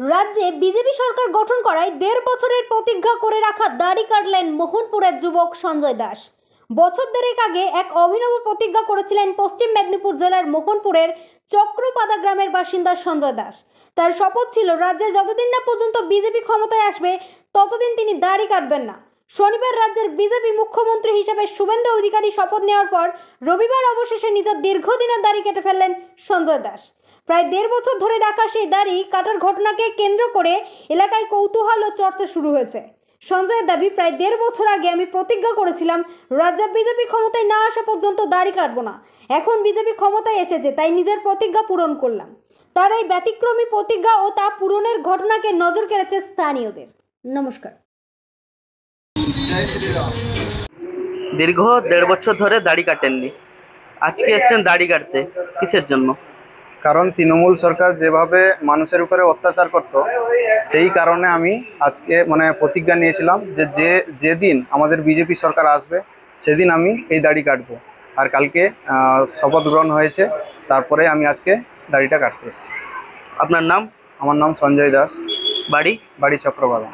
রাজ্যে বিজেপি সরকার গঠন করায় 1.5 বছরের প্রতিজ্ঞা করে রাখা দাড়ি কাটলেন মোহনপুরের যুবক সঞ্জয় দাস। বছর দেড়েক আগে এক অভিনব প্রতিজ্ঞা করেছিলেন পশ্চিম মেদিনীপুর জেলার মোহনপুরের চক্রপাদা গ্রামের বাসিন্দা সঞ্জয় দাস। তার শপথ ছিল রাজ্যে যতদিন না পর্যন্ত বিজেপি ক্ষমতায় আসবে ততদিন তিনি দাড়ি কাটবেন না। শনিবার রাজ্যের বিজেপি মুখ্যমন্ত্রী হিসেবে শুভেন্দু অধিকারী শপথ নেওয়ার পর রবিবার অবশেষে নিজের দীর্ঘদিনের দাড়ি কেটে ফেললেন সঞ্জয় দাস। প্রায় 1.5 বছর ধরে রাখা সেই দাড়ি কাটার ঘটনাকে কেন্দ্র করে এলাকায় কৌতূহল ও চর্চা শুরু হয়েছে। সঞ্জয়ের দাবি, প্রায় 1.5 বছর আগে আমি প্রতিজ্ঞা করেছিলাম রাজ্যে বিজেপি ক্ষমতায় না আসা পর্যন্ত দাড়ি কাটবো না। এখন বিজেপি ক্ষমতায় এসেছে তাই নিজের প্রতিজ্ঞা পূরণ করলাম। তার এই ব্যতিক্রমী প্রতিজ্ঞা ও তা পূরণের ঘটনাকে নজর কেড়েছে স্থানীয়দের। নমস্কার। দীর্ঘ 1.5 বছর ধরে দাড়ি কাটেননি, আজকে এসেছেন দাড়ি কাটতে, কিসের জন্য? কারণ তৃণমূল সরকার যেভাবে মানুষের উপরে অত্যাচার করত, সেই কারণে আমি আজকে প্রতিজ্ঞা নিয়েছিলাম যে যেদিন আমাদের বিজেপি সরকার আসবে সেদিন আমি এই দাড়ি কাটবো। আর কালকে শপথ গ্রহণ হয়েছে, তারপরে আমি আজকে দাড়িটা কাটতে এসেছি। আপনার নাম? আমার নাম সঞ্জয় দাস, বাড়ি? বাড়ি চক্রবালা।